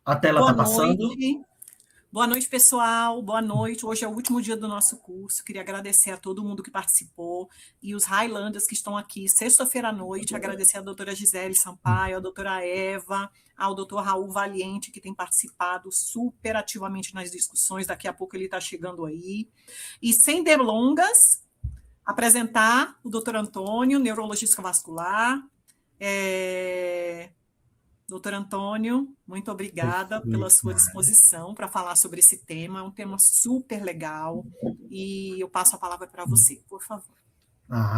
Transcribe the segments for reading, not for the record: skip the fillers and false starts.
A tela Boa está passando. noite. Boa noite, pessoal. Boa noite. Hoje é o último dia do nosso curso. Queria agradecer a todo mundo que participou e os Highlanders que estão aqui sexta-feira à noite. Agradecer a doutora Gisele Sampaio, a doutora Eva, ao doutor Raul Valiente, que tem participado super ativamente nas discussões. Daqui a pouco ele está chegando aí. E sem delongas, apresentar o doutor Antônio, neurologista vascular. Doutor Antônio, muito obrigada pela Perfeito. sua disposição para falar sobre esse tema. É um tema super legal e eu passo a palavra para você, por favor.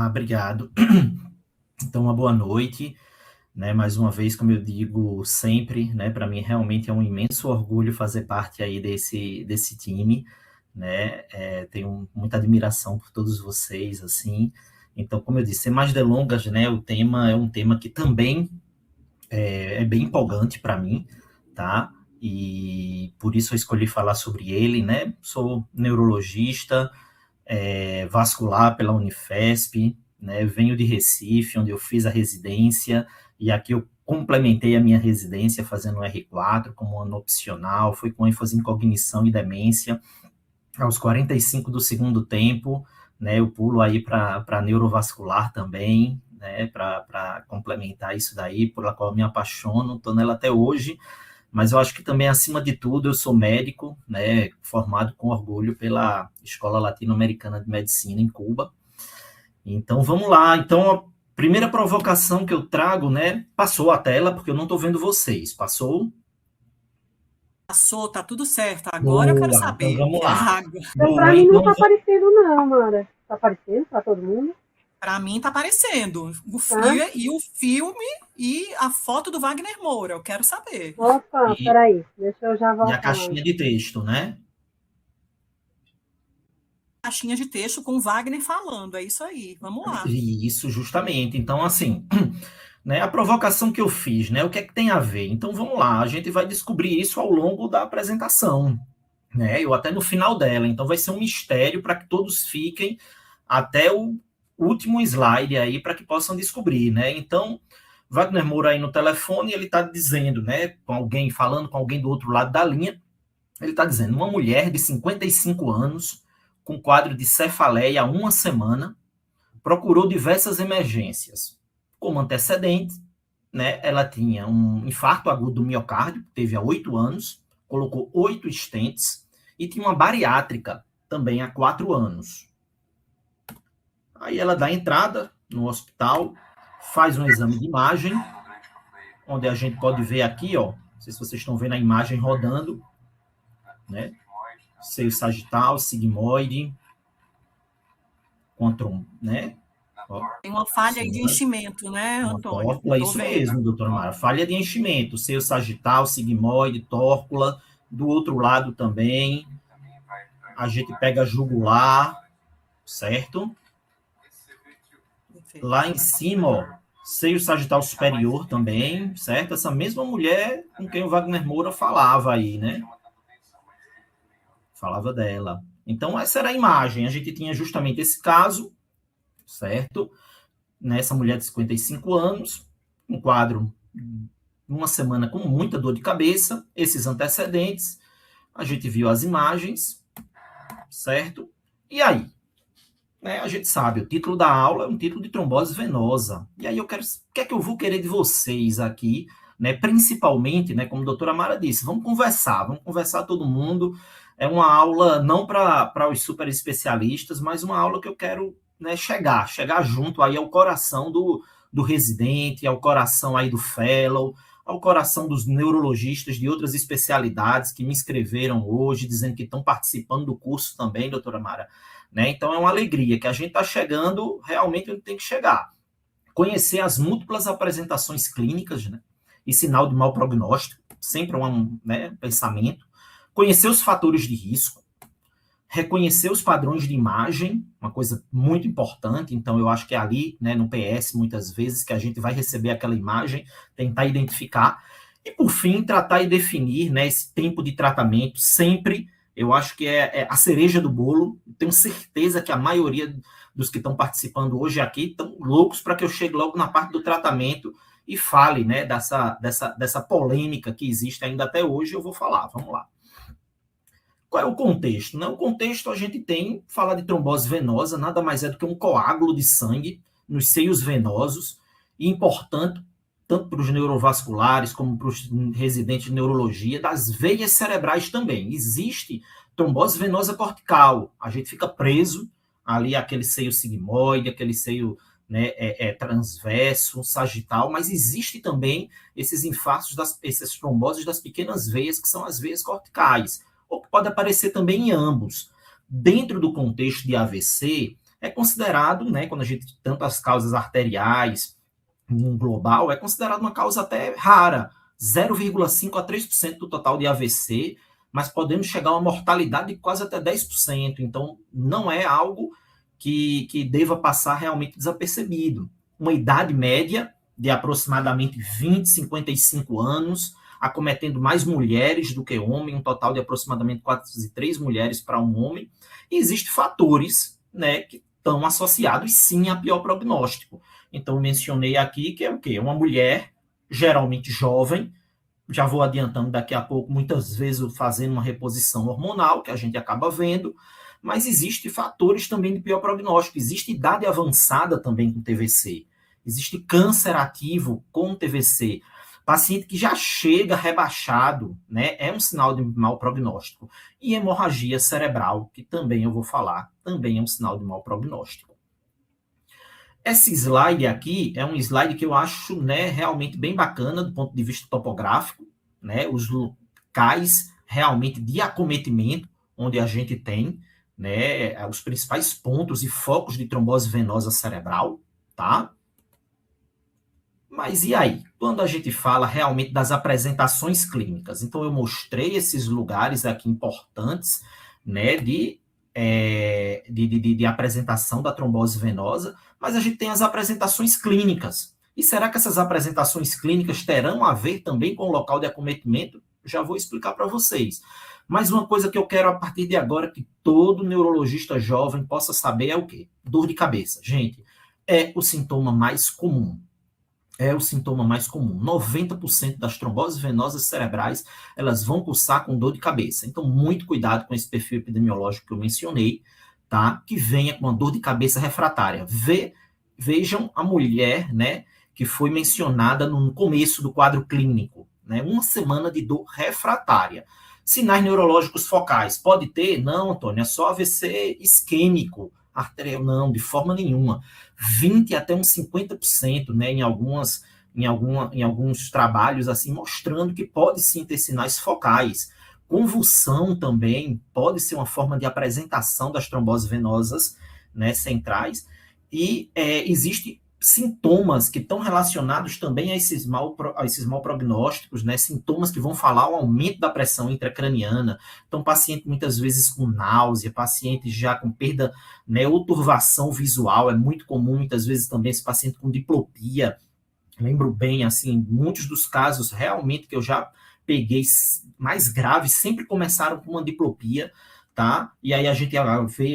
Obrigado. Então, uma boa noite, né? Mais uma vez, como eu digo sempre, né? Para mim realmente é um imenso orgulho fazer parte aí desse time, né? Tenho muita admiração por todos vocês, assim. Então, como eu disse, sem mais delongas, né? O tema é um tema que também é bem empolgante para mim, tá? E por isso eu escolhi falar sobre ele, né? Sou neurologista, vascular pela Unifesp, né? Venho de Recife, onde eu fiz a residência, e aqui eu complementei a minha residência fazendo um R4 como ano opcional, fui com ênfase em cognição e demência. Aos 45 do segundo tempo, né? Eu pulo aí para neurovascular também, né? Para complementar isso daí, por la qual eu me apaixono, estou nela até hoje. Mas eu acho que também, acima de tudo, eu sou médico, né, formado com orgulho pela Escola Latino-Americana de Medicina em Cuba. Então, vamos lá. Então, a primeira provocação que eu trago, né, passou a tela, porque eu não estou vendo vocês. Passou? Passou, tá tudo certo. Agora eu quero Boa. Então, saber. vamos lá. Para Boa. mim não Então, tá aparecendo não, Mara. Tá aparecendo para todo mundo? Para mim tá aparecendo Tá? o filme e a foto do Wagner Moura. Eu quero saber. Opa, e, peraí. Deixa eu já e a voltar. caixinha de texto, né? Caixinha de texto com o Wagner falando. É isso aí. Vamos lá. Isso, justamente. Então, assim, né, a provocação que eu fiz, né, o que é que tem a ver? Então, vamos lá, a gente vai descobrir isso ao longo da apresentação, né, ou até no final dela. Então, vai ser um mistério para que todos fiquem até o último slide aí para que possam descobrir, né? Então, Wagner Moura aí no telefone, ele está dizendo, né, com alguém, falando com alguém do outro lado da linha, ele está dizendo, uma mulher de 55 anos, com quadro de cefaleia há uma semana, procurou diversas emergências. Como antecedente, né, ela tinha um infarto agudo do miocárdio, teve há 8 anos, colocou 8 stents, e tinha uma bariátrica também há 4 anos. Aí ela dá entrada no hospital, faz um exame de imagem, onde a gente pode ver aqui, ó, não sei se vocês estão vendo a imagem rodando, né, seio sagital, sigmoide, contra né, Tem uma falha aí de enchimento, né, uma Antônio? tórcula, Tô isso vendo. mesmo, doutora Mara. Falha de enchimento, seio sagital, sigmoide, tórcula. Do outro lado também, a gente pega jugular, certo? Perfeito. Lá em cima, ó, seio sagital superior também, certo? Essa mesma mulher com quem o Wagner Moura falava aí, né? Falava dela. Então, essa era a imagem. A gente tinha justamente esse caso, certo? Nessa mulher de 55 anos, um quadro, uma semana com muita dor de cabeça, esses antecedentes, a gente viu as imagens, certo? E aí? Né, a gente sabe, o título da aula é um título de trombose venosa. E aí o que é que eu vou querer de vocês aqui, né? Principalmente, né, como a doutora Mara disse, vamos conversar todo mundo. É uma aula não para os super especialistas, mas uma aula que eu quero, né, chegar junto aí ao coração do residente, ao coração aí do fellow, ao coração dos neurologistas de outras especialidades que me inscreveram hoje, dizendo que estão participando do curso também, doutora Mara. Né? Então, é uma alegria que a gente está chegando realmente onde tem que chegar. Conhecer as múltiplas apresentações clínicas, né? E sinal de mau prognóstico, sempre um, né, pensamento. Conhecer os fatores de risco, reconhecer os padrões de imagem, uma coisa muito importante. Então, eu acho que é ali, né, no PS, muitas vezes, que a gente vai receber aquela imagem, tentar identificar. E, por fim, tratar e definir, né, esse tempo de tratamento sempre. Eu acho que é a cereja do bolo. Tenho certeza que a maioria dos que estão participando hoje aqui estão loucos para que eu chegue logo na parte do tratamento e fale, né, dessa polêmica que existe ainda até hoje. Eu vou falar, vamos lá. Qual é o contexto? Né? O contexto, a gente fala de trombose venosa, nada mais é do que um coágulo de sangue nos seios venosos, e importante, tanto para os neurovasculares como para os residentes de neurologia, das veias cerebrais também. Existe trombose venosa cortical, a gente fica preso ali aquele seio sigmoide, aquele seio, né, transverso, sagital, mas existe também esses infartos, essas tromboses das pequenas veias, que são as veias corticais, ou que pode aparecer também em ambos. Dentro do contexto de AVC, é considerado, né, quando a gente tanto as causas arteriais, no global, é considerado uma causa até rara, 0,5% a 3% do total de AVC, mas podemos chegar a uma mortalidade de quase até 10%. Então, não é algo que deva passar realmente desapercebido. Uma idade média de aproximadamente 20, 55 anos, acometendo mais mulheres do que homens, um total de aproximadamente 403 mulheres para um homem. E existem fatores, né, que estão associados, sim, a pior prognóstico. Então, mencionei aqui que é o quê? Uma mulher, geralmente jovem, já vou adiantando daqui a pouco, muitas vezes fazendo uma reposição hormonal, que a gente acaba vendo, mas existem fatores também de pior prognóstico. Existe idade avançada também com TVC. Existe câncer ativo com TVC. Paciente que já chega rebaixado, né, é um sinal de mau prognóstico. E hemorragia cerebral, que também eu vou falar, também é um sinal de mau prognóstico. Esse slide aqui é um slide que eu acho, né, realmente bem bacana do ponto de vista topográfico, né, os locais realmente de acometimento, onde a gente tem, né, os principais pontos e focos de trombose venosa cerebral, tá? Mas e aí? Quando a gente fala realmente das apresentações clínicas? Então, eu mostrei esses lugares aqui importantes, né, de apresentação da trombose venosa, mas a gente tem as apresentações clínicas. E será que essas apresentações clínicas terão a ver também com o local de acometimento? Já vou explicar para vocês. Mas uma coisa que eu quero a partir de agora que todo neurologista jovem possa saber é o quê? Dor de cabeça. Gente, é o sintoma mais comum. É o sintoma mais comum. 90% das tromboses venosas cerebrais, elas vão cursar com dor de cabeça. Então, muito cuidado com esse perfil epidemiológico que eu mencionei, tá? Que venha com uma dor de cabeça refratária. Vejam a mulher, né, que foi mencionada no começo do quadro clínico, né? Uma semana de dor refratária. Sinais neurológicos focais. Pode ter? Não, Antônio, é só AVC isquêmico. Arterial, não, de forma nenhuma. 20% até uns 50%, né, em alguns trabalhos, assim, mostrando que pode sim ter sinais focais. Convulsão também pode ser uma forma de apresentação das tromboses venosas, né, centrais. E existe sintomas que estão relacionados também a esses mal prognósticos, né? Sintomas que vão falar o aumento da pressão intracraniana. Então, paciente muitas vezes com náusea, paciente já com perda, né, ou turvação visual, é muito comum, muitas vezes também esse paciente com diplopia. Lembro bem, assim, muitos dos casos realmente que eu já peguei mais graves sempre começaram com uma diplopia, tá? E aí a gente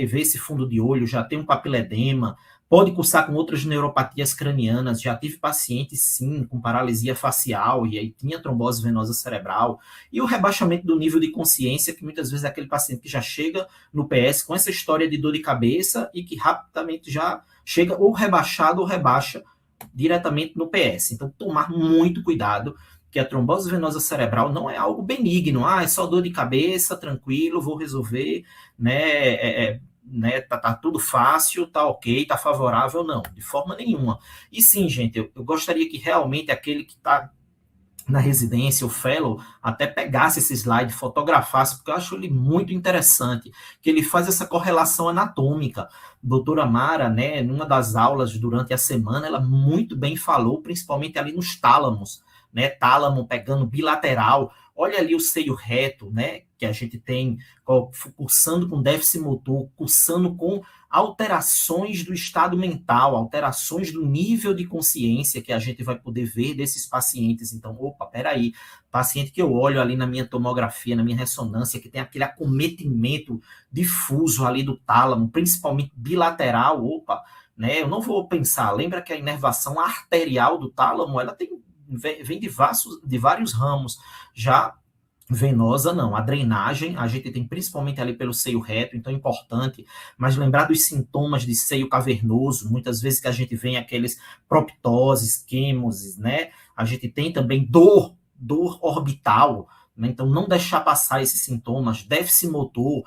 vê esse fundo de olho, já tem um papiledema, pode cursar com outras neuropatias cranianas. Já tive pacientes, sim, com paralisia facial, e aí tinha trombose venosa cerebral. E o rebaixamento do nível de consciência, que muitas vezes é aquele paciente que já chega no PS com essa história de dor de cabeça e que rapidamente já chega ou rebaixado ou rebaixa diretamente no PS. Então, tomar muito cuidado, que a trombose venosa cerebral não é algo benigno. É só dor de cabeça, tranquilo, vou resolver, né, tá tudo fácil, tá ok, tá favorável, não, de forma nenhuma. E sim, gente, eu gostaria que realmente aquele que está na residência, o fellow, até pegasse esse slide, fotografasse, porque eu acho ele muito interessante, que ele faz essa correlação anatômica. Doutora Mara, né, numa das aulas durante a semana, ela muito bem falou, principalmente ali nos tálamos, né, tálamo pegando bilateral. Olha ali o seio reto, né, que a gente tem cursando com déficit motor, cursando com alterações do estado mental, alterações do nível de consciência que a gente vai poder ver desses pacientes. Então, peraí, paciente que eu olho ali na minha tomografia, na minha ressonância, que tem aquele acometimento difuso ali do tálamo, principalmente bilateral, né? Eu não vou pensar, lembra que a inervação arterial do tálamo, ela vem de vários ramos, já venosa não, a drenagem a gente tem principalmente ali pelo seio reto, então é importante, mas lembrar dos sintomas de seio cavernoso, muitas vezes que a gente vê aqueles proptoses, quimoses, né? A gente tem também dor orbital, né? Então não deixar passar esses sintomas, déficit motor,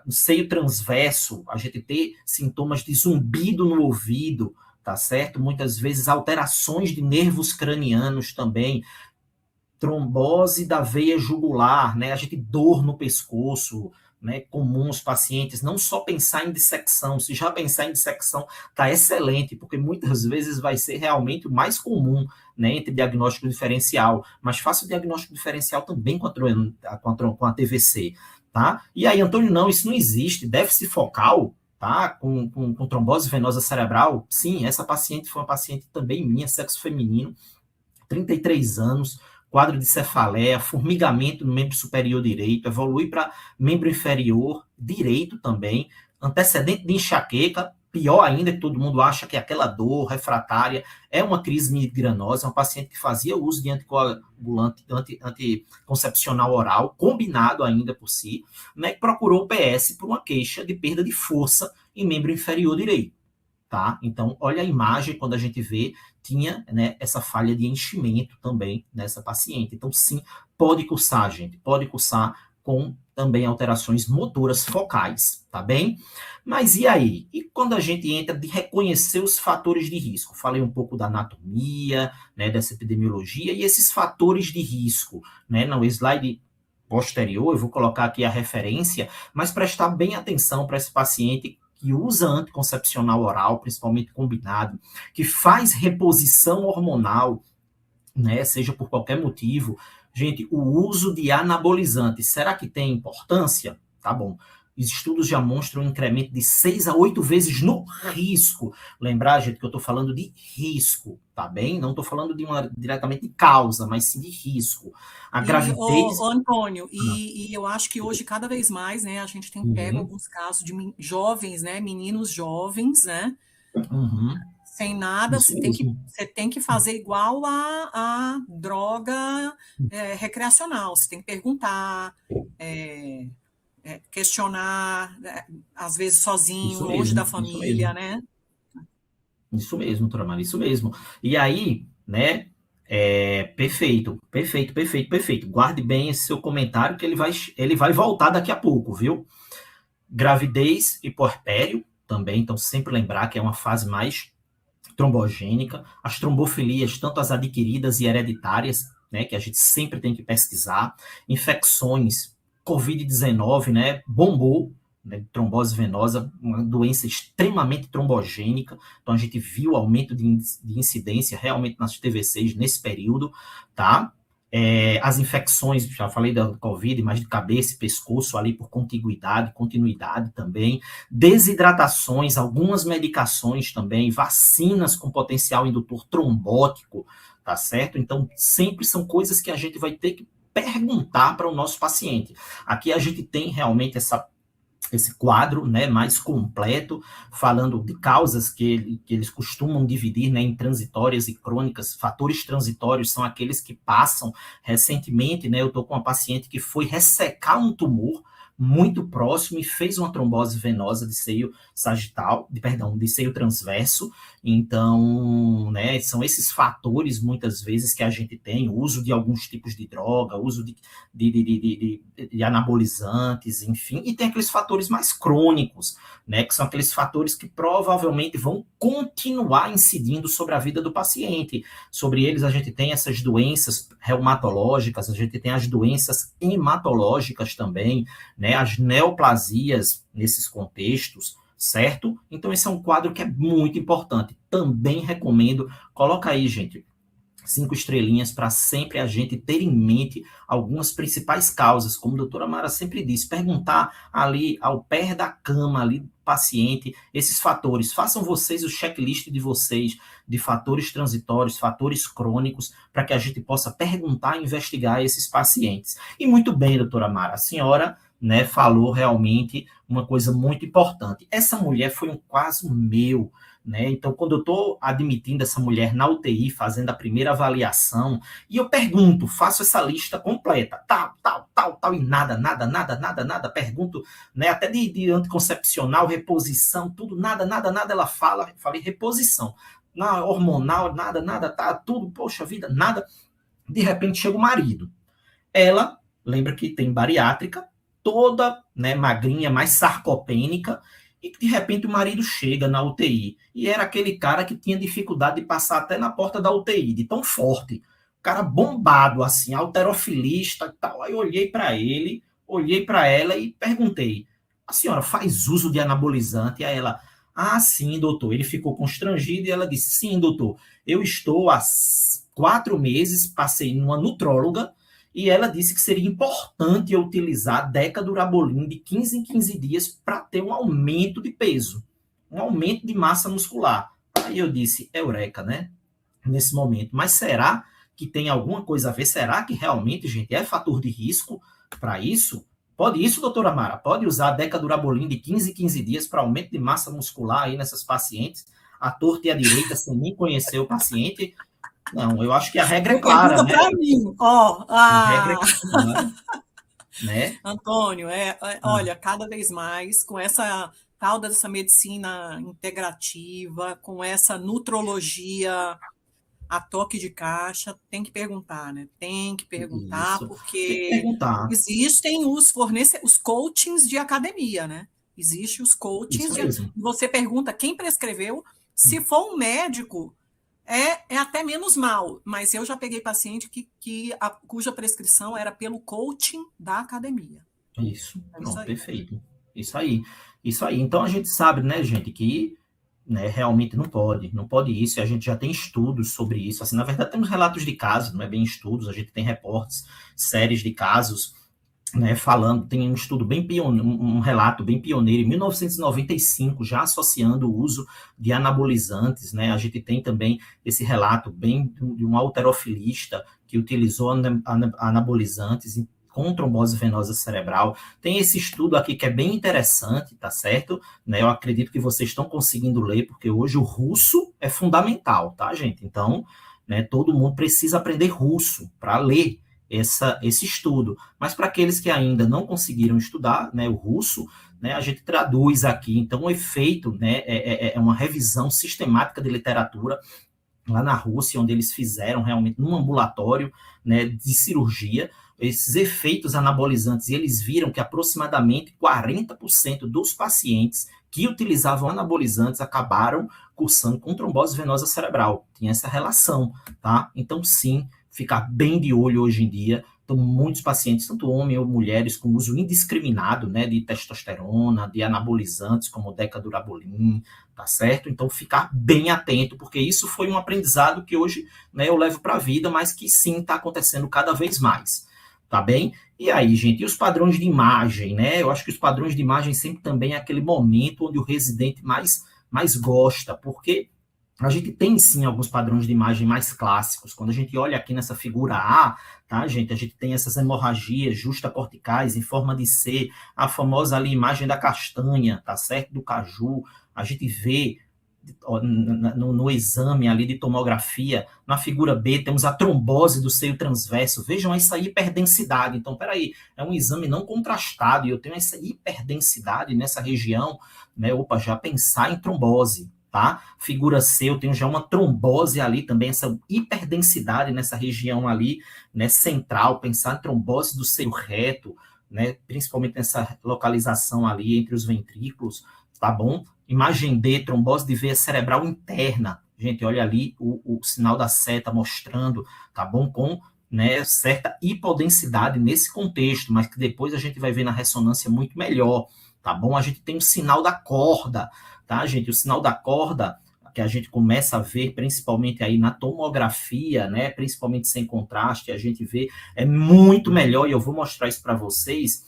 no seio transverso, a gente ter sintomas de zumbido no ouvido, tá certo? Muitas vezes alterações de nervos cranianos também, trombose da veia jugular, né? A gente dor no pescoço, né? Comum os pacientes, não só pensar em dissecção, se já pensar em dissecção, tá excelente, porque muitas vezes vai ser realmente o mais comum, né? Entre diagnóstico diferencial, mas faça o diagnóstico diferencial também com a TVC, tá? E aí, Antônio, não, isso não existe, déficit focal, tá? Com trombose venosa cerebral, sim, essa paciente foi uma paciente também minha, sexo feminino, 33 anos, quadro de cefaleia, formigamento no membro superior direito, evolui para membro inferior direito também, antecedente de enxaqueca, pior ainda, que todo mundo acha que aquela dor refratária é uma crise migranosa, é uma paciente que fazia uso de anticoagulante, anticoncepcional oral, combinado ainda por si, né, que procurou o PS por uma queixa de perda de força em membro inferior direito. Tá? Então, olha a imagem, quando a gente vê, tinha, né, essa falha de enchimento também nessa paciente. Então, sim, pode cursar, gente, pode cursar com também alterações motoras focais, tá bem? Mas e aí? E quando a gente entra de reconhecer os fatores de risco? Falei um pouco da anatomia, né, dessa epidemiologia e esses fatores de risco, né? No slide posterior, eu vou colocar aqui a referência, mas prestar bem atenção para esse paciente que usa anticoncepcional oral, principalmente combinado, que faz reposição hormonal, né, seja por qualquer motivo. Gente, o uso de anabolizantes, será que tem importância? Tá bom. Os estudos já mostram um incremento de 6 a 8 vezes no risco. Lembrar, gente, que eu estou falando de risco, tá bem? Não estou falando diretamente de causa, mas sim de risco. A gravidez... Antônio, e eu acho que hoje, cada vez mais, né, a gente tem pego alguns casos de jovens, né, meninos jovens, né, sem nada, você tem que fazer igual a droga recreacional, você tem que perguntar, questionar, às vezes sozinho, longe da família, né? Isso mesmo, doutora Maria, isso mesmo. E aí, né, perfeito. Guarde bem esse seu comentário, que ele vai voltar daqui a pouco, viu? Gravidez e puerpério também, então sempre lembrar que é uma fase mais trombogênica. As trombofilias, tanto as adquiridas e hereditárias, né, que a gente sempre tem que pesquisar. Infecções, Covid-19, né, bombou, né, trombose venosa, uma doença extremamente trombogênica, então a gente viu aumento de incidência realmente nas TVCs nesse período, tá? As infecções, já falei da Covid, mas de cabeça e pescoço ali por continuidade também, desidratações, algumas medicações também, vacinas com potencial indutor trombótico, tá certo? Então, sempre são coisas que a gente vai ter que perguntar para o nosso paciente. Aqui a gente tem realmente esse quadro, né, mais completo, falando de causas que eles costumam dividir, né, em transitórias e crônicas. Fatores transitórios são aqueles que passam recentemente, né, eu estou com uma paciente que foi ressecar um tumor muito próximo e fez uma trombose venosa de seio sagital, de seio transverso. Então, né, são esses fatores, muitas vezes, que a gente tem, o uso de alguns tipos de droga, uso de anabolizantes, enfim, e tem aqueles fatores mais crônicos, né, que são aqueles fatores que provavelmente vão continuar incidindo sobre a vida do paciente. Sobre eles a gente tem essas doenças reumatológicas, a gente tem as doenças hematológicas também, né, as neoplasias nesses contextos, certo? Então esse é um quadro que é muito importante. Também recomendo, coloca aí, gente, 5 estrelinhas para sempre a gente ter em mente algumas principais causas, como a doutora Mara sempre diz, perguntar ali ao pé da cama, ali do paciente, esses fatores. Façam vocês o checklist de vocês, de fatores transitórios, fatores crônicos, para que a gente possa perguntar e investigar esses pacientes. E muito bem, doutora Mara, a senhora, né, falou realmente uma coisa muito importante. Essa mulher foi um caso meu, né? Então, quando eu estou admitindo essa mulher na UTI, fazendo a primeira avaliação, e eu pergunto, faço essa lista completa, tal, e nada, pergunto, né, até de anticoncepcional, reposição, tudo, nada, ela fala, falei reposição, na hormonal, nada, tá tudo, poxa vida, nada. De repente chega o marido. Ela, lembra que tem bariátrica, toda, né, magrinha, mais sarcopênica, e de repente o marido chega na UTI. E era aquele cara que tinha dificuldade de passar até na porta da UTI, de tão forte. O cara bombado, assim, halterofilista e tal. Aí eu olhei para ele, olhei para ela e perguntei, a senhora faz uso de anabolizante? E aí ela, sim, doutor. Ele ficou constrangido e ela disse, sim, doutor, eu estou há 4 meses, passei numa nutróloga, e ela disse que seria importante eu utilizar Decadurabolin de 15 em 15 dias para ter um aumento de peso, um aumento de massa muscular. Aí eu disse, eureka, né? Nesse momento. Mas será que tem alguma coisa a ver? Será que realmente, gente, é fator de risco para isso? Pode isso, doutora Mara? Pode usar Decadurabolin de 15 em 15 dias para aumento de massa muscular aí nessas pacientes? À torta e à direita, sem nem conhecer o paciente? Não, eu acho que a regra é clara, né? Para mim, A regra é clara, né? Antônio, olha, cada vez mais com essa tal dessa medicina integrativa, com essa nutrologia a toque de caixa, tem que perguntar, né? Tem que perguntar, Isso. porque tem que perguntar. existem os coachings de academia, né? Existem os coachings. Você pergunta quem prescreveu. Se for um médico, é até menos mal, mas eu já peguei paciente cuja prescrição era pelo coaching da academia. Isso, pronto, perfeito. Isso aí. Então a gente sabe, né, gente, que, né, realmente não pode isso, e a gente já tem estudos sobre isso. Assim, na verdade, temos relatos de casos, não é bem estudos, a gente tem reportes, séries de casos, né, falando, tem um estudo bem pioneiro, um relato bem pioneiro, em 1995, já associando o uso de anabolizantes, né, a gente tem também esse relato bem de um halterofilista que utilizou anabolizantes com trombose venosa cerebral. Tem esse estudo aqui que é bem interessante, tá certo? Né, eu acredito que vocês estão conseguindo ler, porque hoje o russo é fundamental, tá, gente? Então, né, todo mundo precisa aprender russo para ler esse estudo. Mas para aqueles que ainda não conseguiram estudar, né, o russo, né, a gente traduz aqui. Então, o efeito, né, é uma revisão sistemática de literatura lá na Rússia, onde eles fizeram realmente num ambulatório, né, de cirurgia, esses efeitos anabolizantes, e eles viram que aproximadamente 40% dos pacientes que utilizavam anabolizantes acabaram cursando com trombose venosa cerebral. Tinha essa relação, tá? Então, sim, ficar bem de olho hoje em dia. Então, muitos pacientes, tanto homens ou mulheres, com uso indiscriminado, né, de testosterona, de anabolizantes, como Decadurabolin, tá certo? Então, ficar bem atento, porque isso foi um aprendizado que hoje, né, eu levo para a vida, mas que sim, está acontecendo cada vez mais, tá bem? E aí, gente, e os padrões de imagem, né? Eu acho que os padrões de imagem sempre também é aquele momento onde o residente mais gosta, porque a gente tem, sim, alguns padrões de imagem mais clássicos. Quando a gente olha aqui nessa figura A, tá, gente? A gente tem essas hemorragias justacorticais em forma de C, a famosa ali imagem da castanha, tá certo? Do caju. A gente vê no exame ali de tomografia, na figura B, temos a trombose do seio transverso. Vejam essa hiperdensidade. Então, peraí, é um exame não contrastado e eu tenho essa hiperdensidade nessa região, né? Opa, já pensar em trombose. Tá? Figura C, eu tenho já uma trombose ali também, essa hiperdensidade nessa região ali, né, central, pensar em trombose do seio reto, né, principalmente nessa localização ali entre os ventrículos, tá bom? Imagem D, trombose de veia cerebral interna. Gente, olha ali o sinal da seta mostrando, tá bom? Com, né, certa hipodensidade nesse contexto, mas que depois a gente vai ver na ressonância muito melhor, tá bom? A gente tem o sinal da corda, tá, gente? O sinal da corda, que a gente começa a ver, principalmente aí na tomografia, né? Principalmente sem contraste, a gente vê, é muito melhor, e eu vou mostrar isso para vocês,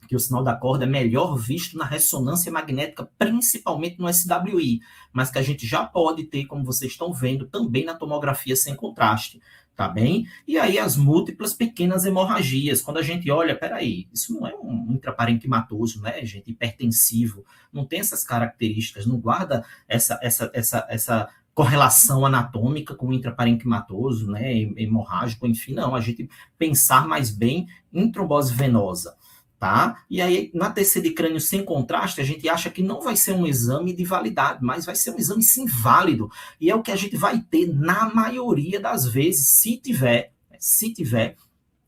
que o sinal da corda é melhor visto na ressonância magnética, principalmente no SWI, mas que a gente já pode ter, como vocês estão vendo, também na tomografia sem contraste, tá bem? E aí as múltiplas pequenas hemorragias, quando a gente olha, peraí, isso não é um intraparenquimatoso, né, gente, hipertensivo, não tem essas características, não guarda essa correlação anatômica com o intraparenquimatoso, né, hemorrágico, enfim, não, a gente pensar mais bem em trombose venosa, tá? E aí, na TC de crânio sem contraste, a gente acha que não vai ser um exame de validade, mas vai ser um exame sim válido, e é o que a gente vai ter na maioria das vezes, se tiver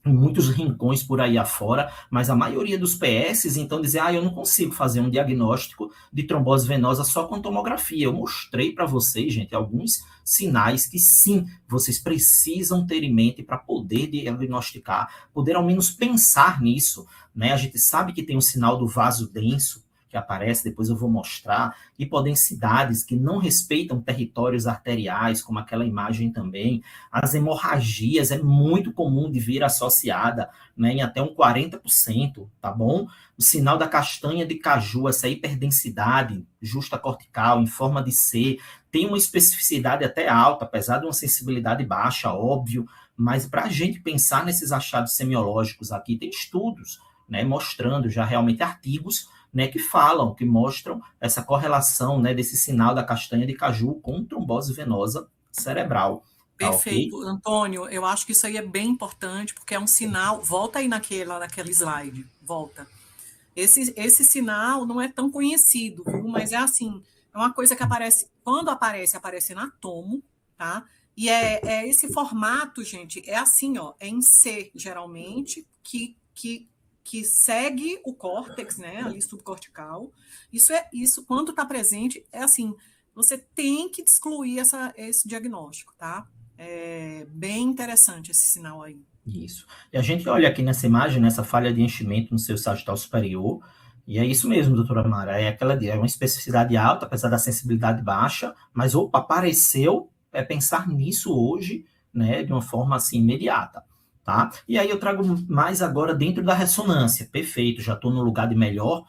em muitos rincões por aí afora, mas a maioria dos PS, então, dizer, eu não consigo fazer um diagnóstico de trombose venosa só com tomografia. Eu mostrei para vocês, gente, alguns sinais que sim, vocês precisam ter em mente para poder diagnosticar, poder ao menos pensar nisso, né? A gente sabe que tem o sinal do vaso denso, que aparece, depois eu vou mostrar, hipodensidades que não respeitam territórios arteriais, como aquela imagem também, as hemorragias é muito comum de vir associada, né, em até um 40%, tá bom? O sinal da castanha de caju, essa hiperdensidade justa cortical em forma de C, tem uma especificidade até alta, apesar de uma sensibilidade baixa, óbvio, mas para a gente pensar nesses achados semiológicos aqui, tem estudos, né, mostrando já realmente artigos, né, que falam, que mostram essa correlação, né, desse sinal da castanha de caju com trombose venosa cerebral. Tá, Perfeito, okay? Antônio, eu acho que isso aí é bem importante, porque é um sinal, volta aí naquela slide, volta. Esse sinal não é tão conhecido, viu? Mas é assim, é uma coisa que aparece, quando aparece na tomo, tá? E é esse formato, gente, é assim, ó, é em C, geralmente, que segue o córtex, né, ali subcortical. Isso quando está presente, é assim, você tem que excluir esse diagnóstico, tá? É bem interessante esse sinal aí. Isso. E a gente olha aqui nessa imagem, nessa falha de enchimento no seu sagital superior, e é isso mesmo, doutora Mara, é uma especificidade alta, apesar da sensibilidade baixa, mas opa, apareceu, é pensar nisso hoje, né, de uma forma assim imediata. Tá? E aí eu trago mais agora dentro da ressonância. Perfeito, já estou no lugar de melhor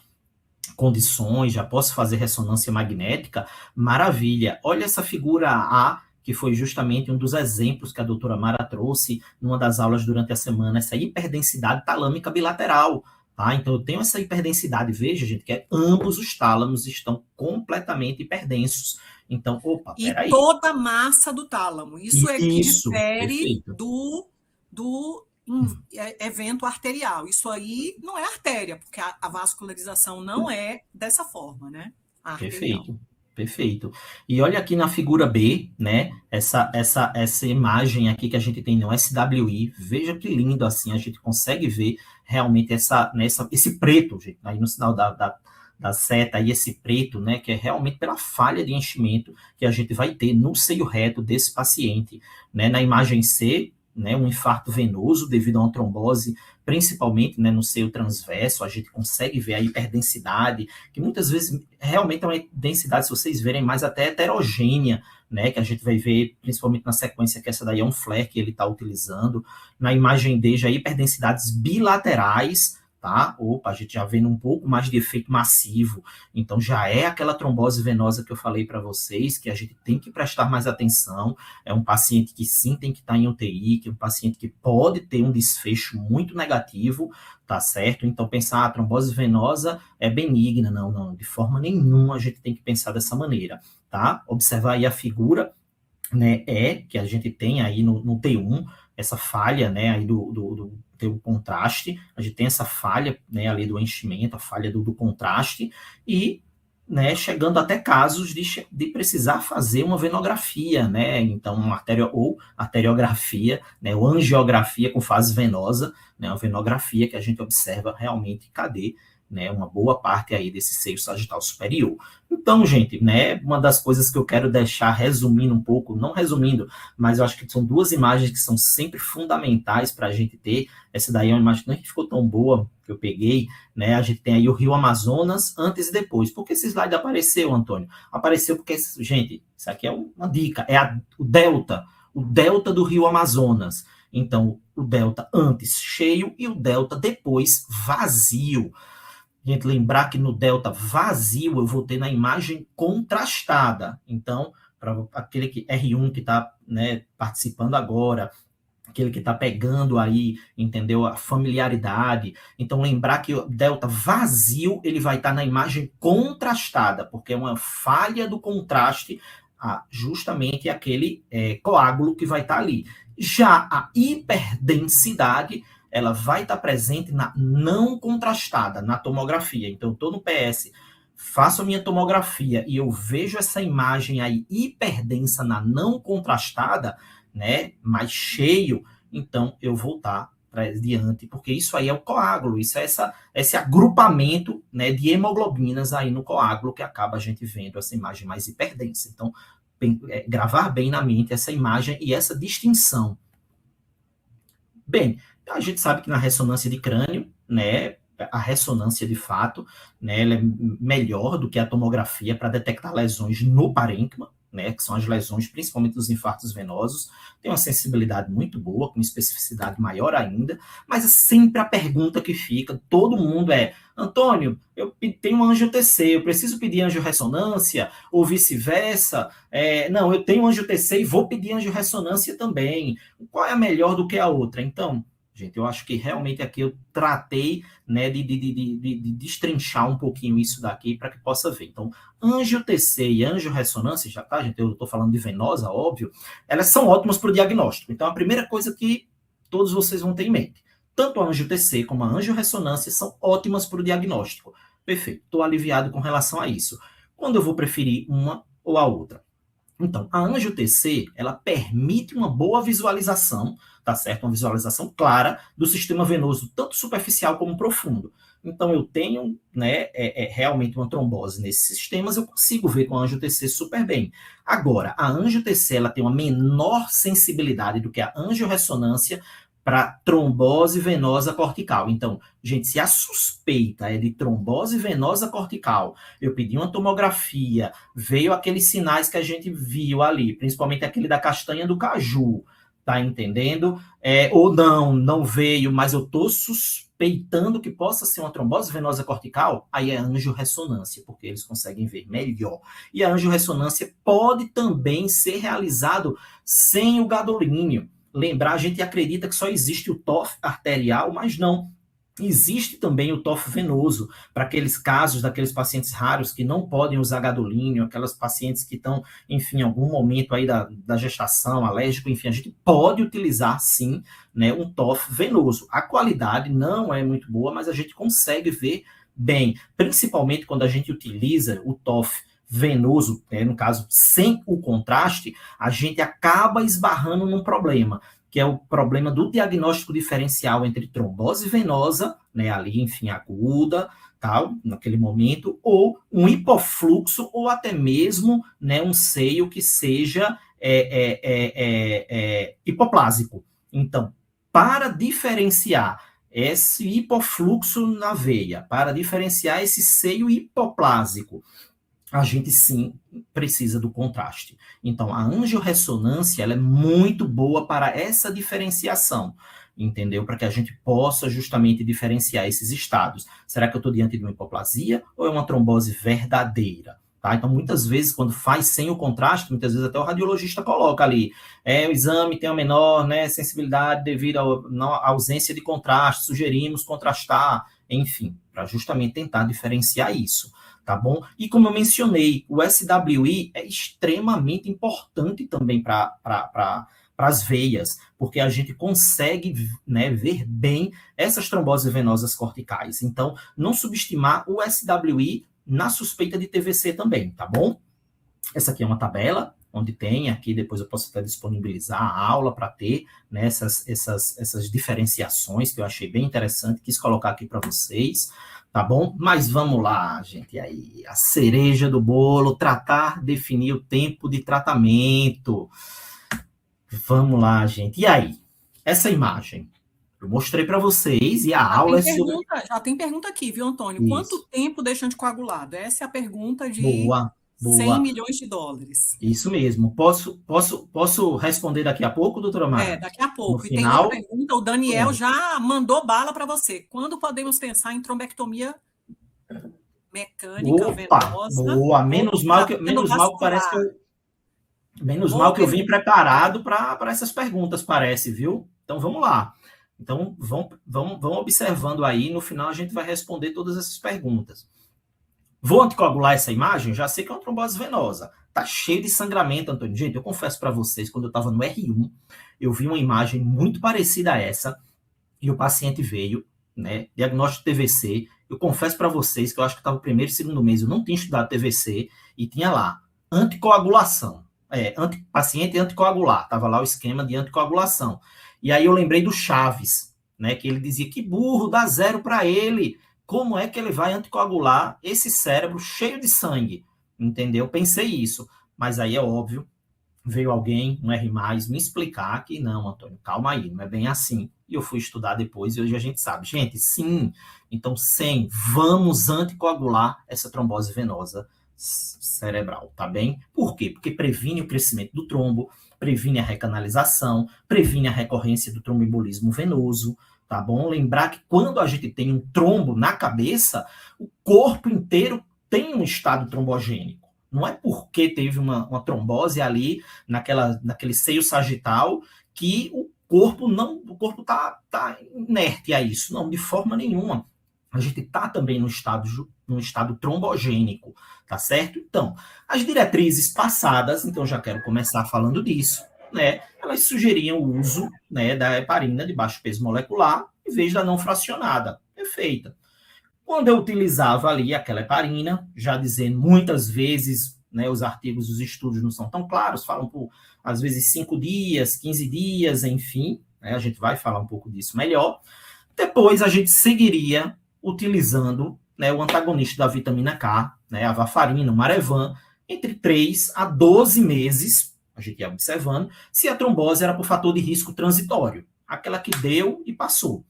condições, já posso fazer ressonância magnética. Maravilha. Olha essa figura A, que foi justamente um dos exemplos que a doutora Mara trouxe numa das aulas durante a semana, essa hiperdensidade talâmica bilateral. Tá? Então eu tenho essa hiperdensidade, veja, gente, que ambos os tálamos estão completamente hiperdensos. Então, opa, peraí. E toda a massa do tálamo. Isso é que difere perfeito. do evento arterial. Isso aí não é artéria, porque a vascularização não é dessa forma, né? Perfeito. E olha aqui na figura B, né? Essa imagem aqui que a gente tem no SWI. Veja que lindo assim, a gente consegue ver realmente esse preto, gente, aí no sinal da seta e esse preto, né, que é realmente pela falha de enchimento que a gente vai ter no seio reto desse paciente, né, na imagem C, né, um infarto venoso devido a uma trombose, principalmente, né, no seio transverso, a gente consegue ver a hiperdensidade, que muitas vezes realmente é uma densidade, se vocês verem, mais até heterogênea, né, que a gente vai ver principalmente na sequência, que essa daí é um flare que ele está utilizando. Na imagem D já hiperdensidades bilaterais, tá? Opa, a gente já vendo um pouco mais de efeito massivo, então já é aquela trombose venosa que eu falei para vocês, que a gente tem que prestar mais atenção, é um paciente que sim tem que estar em UTI, que é um paciente que pode ter um desfecho muito negativo, tá certo? Então pensar, a trombose venosa é benigna, não, de forma nenhuma a gente tem que pensar dessa maneira, tá? Observar aí a figura, né, que a gente tem aí no T1, essa falha, né, aí do contraste, a gente tem essa falha, né, ali do enchimento, a falha do contraste, e, né, chegando até casos de precisar fazer uma venografia, né, então uma arteriografia, né, ou angiografia com fase venosa, né, uma venografia que a gente observa realmente cadê, né, uma boa parte aí desse seio sagital superior. Então, gente, né, uma das coisas que eu quero deixar resumindo um pouco, não resumindo, mas eu acho que são duas imagens que são sempre fundamentais para a gente ter. Essa daí é uma imagem que ficou tão boa que eu peguei, né, a gente tem aí o Rio Amazonas antes e depois. Por que esse slide apareceu, Antônio? Apareceu porque, gente, isso aqui é uma dica, é o delta do Rio Amazonas. Então, o delta antes cheio e o delta depois vazio. Gente, lembrar que no delta vazio eu vou ter na imagem contrastada. Então, para aquele R1 que está, né, participando agora, aquele que está pegando aí, entendeu? A familiaridade. Então, lembrar que o delta vazio, ele vai estar na imagem contrastada, porque é uma falha do contraste, justamente aquele coágulo que vai estar ali. Já a hiperdensidade, ela vai estar presente na não contrastada, na tomografia. Então, eu estou no PS, faço a minha tomografia e eu vejo essa imagem aí hiperdensa na não contrastada, né, mais cheio, então eu vou estar diante, porque isso aí é o coágulo, isso é esse agrupamento, né, de hemoglobinas aí no coágulo que acaba a gente vendo essa imagem mais hiperdensa. Então, gravar bem na mente essa imagem e essa distinção. Bem, a gente sabe que na ressonância de crânio, né, a ressonância de fato, né, ela é melhor do que a tomografia para detectar lesões no parênquima, né, que são as lesões principalmente dos infartos venosos, tem uma sensibilidade muito boa, com especificidade maior ainda, mas é sempre a pergunta que fica, todo mundo Antônio, eu tenho um angio-TC, eu preciso pedir angio-ressonância, ou vice-versa, não, eu tenho angio-TC e vou pedir angio-ressonância também, qual é a melhor do que a outra? Então, gente, eu acho que realmente aqui eu tratei, né, de destrinchar um pouquinho isso daqui para que possa ver. Então, angio-TC e angio-ressonância, já tá, gente, eu estou falando de venosa, óbvio, elas são ótimas para o diagnóstico. Então, a primeira coisa que todos vocês vão ter em mente, tanto a angio-TC como a angio-ressonância são ótimas para o diagnóstico. Perfeito, estou aliviado com relação a isso. Quando eu vou preferir uma ou a outra? Então, a angio-TC, ela permite uma boa visualização, tá certo? Uma visualização clara do sistema venoso, tanto superficial como profundo. Então, eu tenho, né, realmente uma trombose nesses sistemas, eu consigo ver com a angio-TC super bem. Agora, a angio-TC, ela tem uma menor sensibilidade do que a angio-ressonância para trombose venosa cortical. Então, gente, se a suspeita é de trombose venosa cortical, eu pedi uma tomografia, veio aqueles sinais que a gente viu ali, principalmente aquele da castanha do caju, tá entendendo? Ou não veio, mas eu tô suspeitando que possa ser uma trombose venosa cortical, aí é angio-ressonância, porque eles conseguem ver melhor. E a angio-ressonância pode também ser realizado sem o gadolínio. Lembrar, a gente acredita que só existe o TOF arterial, mas não. Existe também o TOF venoso, para aqueles casos daqueles pacientes raros que não podem usar gadolínio, aquelas pacientes que estão, enfim, em algum momento aí da gestação, alérgico, enfim, a gente pode utilizar, sim, né, um TOF venoso. A qualidade não é muito boa, mas a gente consegue ver bem, principalmente quando a gente utiliza o TOF venoso, no caso, sem o contraste, a gente acaba esbarrando num problema, que é o problema do diagnóstico diferencial entre trombose venosa, né, ali, enfim, aguda, tal, naquele momento, ou um hipofluxo, ou até mesmo, né, um seio que seja hipoplásico. Então, para diferenciar esse hipofluxo na veia, para diferenciar esse seio hipoplásico, a gente sim precisa do contraste. Então, a angio-ressonância, ela é muito boa para essa diferenciação, entendeu? Para que a gente possa justamente diferenciar esses estados. Será que eu estou diante de uma hipoplasia ou é uma trombose verdadeira? Tá? Então, muitas vezes, quando faz sem o contraste, muitas vezes até o radiologista coloca ali, o exame tem uma menor, né, sensibilidade devido à ausência de contraste, sugerimos contrastar, enfim, para justamente tentar diferenciar isso. Tá bom? E como eu mencionei, o SWI é extremamente importante também para as veias, porque a gente consegue, né, ver bem essas tromboses venosas corticais. Então, não subestimar o SWI na suspeita de TVC também, tá bom? Essa aqui é uma tabela, onde tem aqui, depois eu posso até disponibilizar a aula para ter, né, essas diferenciações que eu achei bem interessante, quis colocar aqui para vocês. Tá bom? Mas vamos lá, gente. E aí, a cereja do bolo, definir o tempo de tratamento. Vamos lá, gente. E aí? Essa imagem, eu mostrei para vocês e a aula é sobre... Já tem pergunta aqui, viu, Antônio? Isso. Quanto tempo deixa anticoagulado? Essa é a pergunta de Boa. 100 milhões de dólares. Isso mesmo. Posso responder daqui a pouco, doutora Mara? Daqui a pouco. No e final... tem outra pergunta, o Daniel já mandou bala para você. Quando podemos pensar em trombectomia mecânica venosa? Boa. Menos mal que parece que eu vim preparado para essas perguntas, parece, viu? Então, vamos lá. Então, vão observando aí, no final a gente vai responder todas essas perguntas. Vou anticoagular essa imagem? Já sei que é uma trombose venosa. Tá cheio de sangramento, Antônio. Gente, eu confesso para vocês, quando eu estava no R1, eu vi uma imagem muito parecida a essa, e o paciente veio, né, diagnóstico de TVC. Eu confesso para vocês que eu acho que estava no primeiro e segundo mês, eu não tinha estudado TVC, e tinha lá, anticoagulação. Paciente anticoagular, estava lá o esquema de anticoagulação. E aí eu lembrei do Chaves, né, que ele dizia que burro, dá 0 para ele. Como é que ele vai anticoagular esse cérebro cheio de sangue? Entendeu? Pensei isso. Mas aí é óbvio, veio alguém, um R+, me explicar que não, Antônio, calma aí, não é bem assim. E eu fui estudar depois e hoje a gente sabe. Gente, sim, então vamos anticoagular essa trombose venosa cerebral, tá bem? Por quê? Porque previne o crescimento do trombo, previne a recanalização, previne a recorrência do tromboembolismo venoso, tá bom? Lembrar que quando a gente tem um trombo na cabeça, o corpo inteiro tem um estado trombogênico. Não é porque teve uma trombose ali, naquele seio sagital, que o corpo tá inerte a isso. Não, de forma nenhuma. A gente está também num estado trombogênico, tá certo? Então, as diretrizes passadas, então já quero começar falando disso, né? Elas sugeriam o uso, né, da heparina de baixo peso molecular em vez da não fracionada. Perfeita. Quando eu utilizava ali aquela heparina, já dizendo muitas vezes, né, os artigos, os estudos não são tão claros, falam por, às vezes, 5 dias, 15 dias, enfim, né, a gente vai falar um pouco disso melhor. Depois a gente seguiria utilizando, né, o antagonista da vitamina K, né, a varfarina, o Marevan, entre 3 a 12 meses, a gente ia observando, se a trombose era por fator de risco transitório, aquela que deu e passou.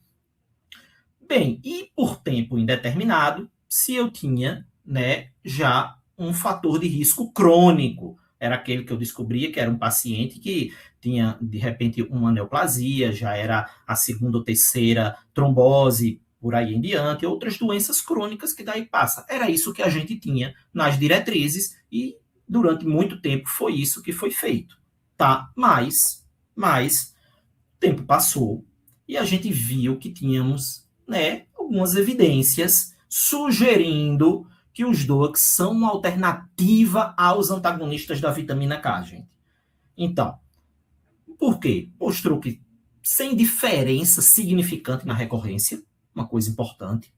Bem, e por tempo indeterminado, se eu tinha, né, já um fator de risco crônico, era aquele que eu descobria que era um paciente que tinha, de repente, uma neoplasia, já era a segunda ou terceira trombose, por aí em diante, outras doenças crônicas que daí passa. Era isso que a gente tinha nas diretrizes e durante muito tempo foi isso que foi feito, tá? Mas o tempo passou e a gente viu que tínhamos, né, algumas evidências sugerindo que os DOACs são uma alternativa aos antagonistas da vitamina K, gente. Então, por quê? Mostrou que sem diferença significante na recorrência, uma coisa importante,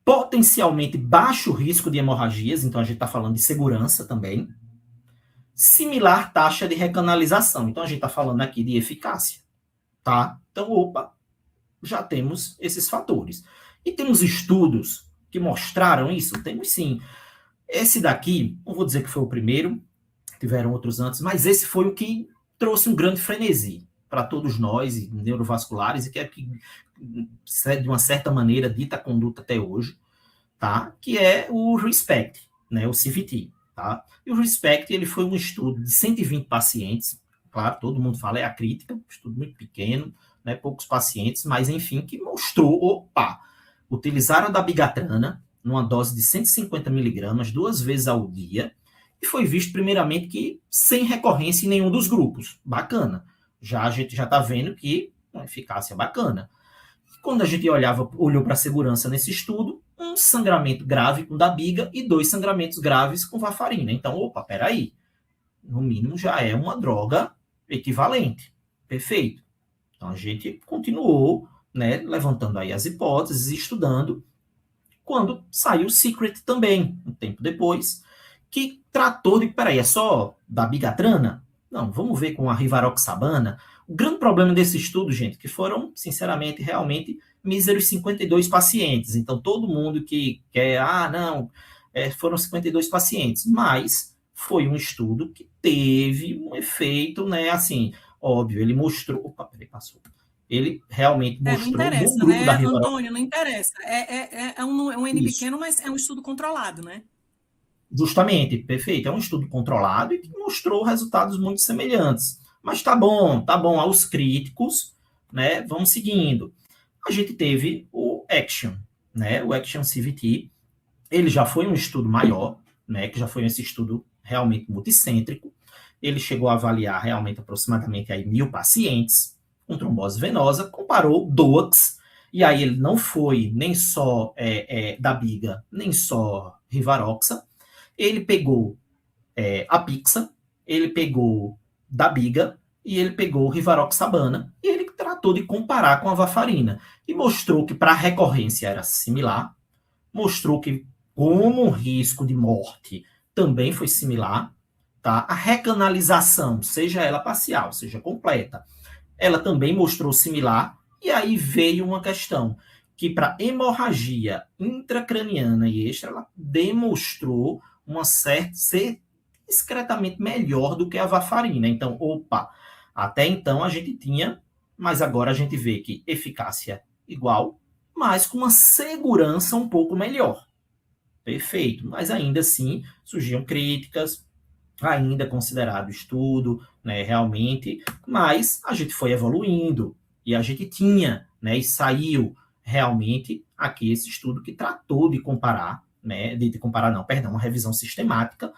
potencialmente baixo risco de hemorragias, então a gente está falando de segurança também, similar taxa de recanalização, então a gente está falando aqui de eficácia, tá? Então, já temos esses fatores. E temos estudos que mostraram isso? Temos sim. Esse daqui, não vou dizer que foi o primeiro, tiveram outros antes, mas esse foi o que trouxe um grande frenesi para todos nós, neurovasculares, e que é que, de uma certa maneira, dita a conduta até hoje, tá? Que é o RESPECT, né? O CVT, tá? E o RESPECT, ele foi um estudo de 120 pacientes, claro, todo mundo fala, é a crítica, um estudo muito pequeno, né, poucos pacientes, mas enfim, que mostrou, utilizaram a dabigatrana numa dose de 150 miligramas 2 vezes ao dia, e foi visto primeiramente que sem recorrência em nenhum dos grupos. Bacana. A gente já está vendo que uma eficácia bacana. Quando a gente olhou para a segurança nesse estudo, um sangramento grave com dabiga e 2 sangramentos graves com varfarina. Então, peraí, no mínimo já é uma droga equivalente. Perfeito. Então, a gente continuou, né, levantando aí as hipóteses, estudando, quando saiu o Secret também, um tempo depois, que tratou de, peraí, é só dabigatrana? Não, vamos ver com a rivaroxabana. O grande problema desse estudo, gente, que foram, sinceramente, realmente, míseros 52 pacientes. Então, todo mundo que quer, foram 52 pacientes, mas foi um estudo que teve um efeito, né, assim, óbvio, ele mostrou... passou. Ele realmente mostrou... Não interessa, um grupo, né, da rivaroxabana. Antônio, não interessa. É um N Isso. pequeno, mas é um estudo controlado, né? Justamente, perfeito. É um estudo controlado e que mostrou resultados muito semelhantes. Mas tá bom. Aos críticos, né? Vamos seguindo. A gente teve o ACTION, né? O ACTION CVT. Ele já foi um estudo maior, né? Que já foi esse estudo realmente multicêntrico. Ele chegou a avaliar realmente aproximadamente aí 1.000 pacientes, com trombose venosa, comparou DOACs, e aí ele não foi nem só Dabiga, nem só Rivaroxa, ele pegou a Pixa, ele pegou Dabiga e ele pegou Rivaroxabana, e ele tratou de comparar com a varfarina, e mostrou que para a recorrência era similar, mostrou que como o risco de morte também foi similar, tá? A recanalização, seja ela parcial, seja completa, ela também mostrou similar, e aí veio uma questão que para hemorragia intracraniana e extra, ela demonstrou uma certa ser discretamente melhor do que a varfarina. Então, opa, até então a gente tinha, mas agora a gente vê que eficácia igual, mas com uma segurança um pouco melhor. Perfeito, mas ainda assim surgiam críticas, ainda considerado estudo, né, realmente, mas a gente foi evoluindo e a gente tinha, né, e saiu realmente aqui esse estudo que tratou de comparar, né, de comparar não, perdão, uma revisão sistemática,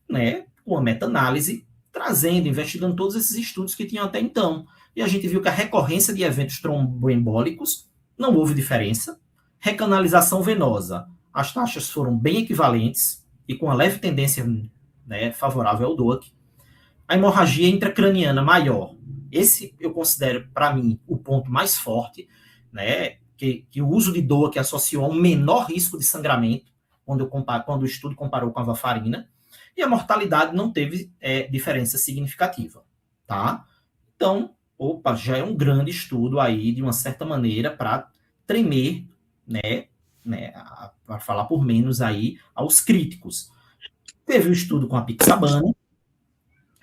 né, com uma meta-análise, trazendo, investigando todos esses estudos que tinham até então. E a gente viu que a recorrência de eventos tromboembólicos não houve diferença. Recanalização venosa, as taxas foram bem equivalentes e com uma leve tendência, né, favorável ao DOAC. A hemorragia intracraniana maior, esse eu considero, para mim, o ponto mais forte, né, que o uso de DOAC associou a um menor risco de sangramento, quando o estudo comparou com a varfarina, e a mortalidade não teve diferença significativa, tá? Então, opa, já é um grande estudo aí, de uma certa maneira, para tremer, né, para falar por menos aí, aos críticos. Teve um estudo com a Pixabana,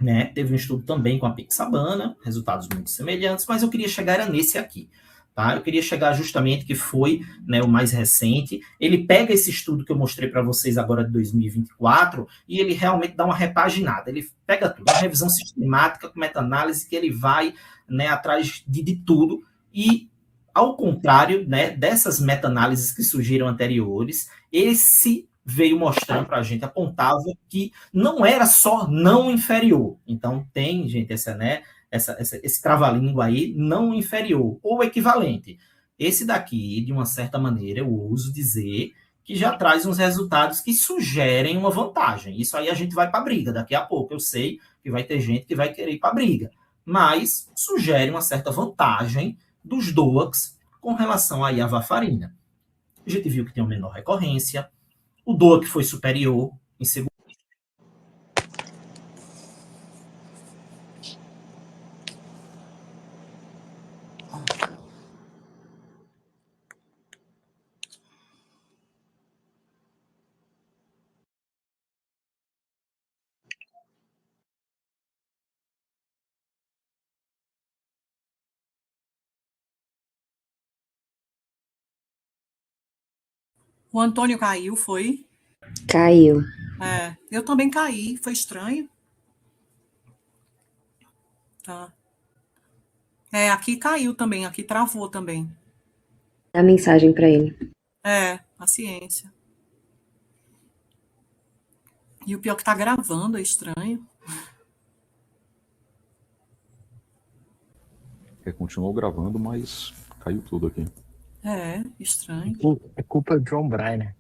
né? Teve um estudo também com a Pixabana, resultados muito semelhantes, mas eu queria chegar era nesse aqui. Tá? Eu queria chegar justamente que foi, né, o mais recente. Ele pega esse estudo que eu mostrei para vocês agora de 2024 e ele realmente dá uma repaginada. Ele pega tudo, uma revisão sistemática com meta-análise que ele vai, né, atrás de tudo e, ao contrário, né, dessas meta-análises que surgiram anteriores, esse veio mostrando para a gente, apontava que não era só não inferior. Então tem, gente, esse trava-língua aí, não inferior, ou equivalente. Esse daqui, de uma certa maneira, eu uso dizer que já traz uns resultados que sugerem uma vantagem. Isso aí a gente vai para a briga. Daqui a pouco eu sei que vai ter gente que vai querer ir para a briga. Mas sugere uma certa vantagem dos DOACs com relação aí à varfarina. A gente viu que tem uma menor recorrência, o DOAC foi superior em segundo. O Antônio caiu, foi? Caiu. Eu também caí, foi estranho. Tá. Aqui caiu também, aqui travou também. Dá mensagem para ele. Paciência. E o pior que tá gravando, é estranho. Continuou gravando, mas caiu tudo aqui. Estranho. É culpa do John Bryan.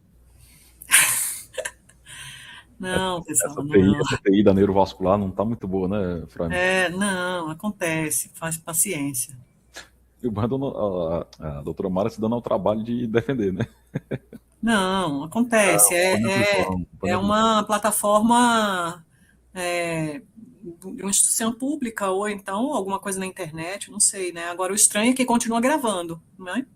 Não, pessoal, Essa TI da neurovascular não tá muito boa, né, Fran? Não, acontece, faz paciência. E a doutora Mara se dando ao trabalho de defender, né? Não, acontece. É uma plataforma de uma instituição pública ou então alguma coisa na internet, não sei, né? Agora o estranho é que continua gravando, né?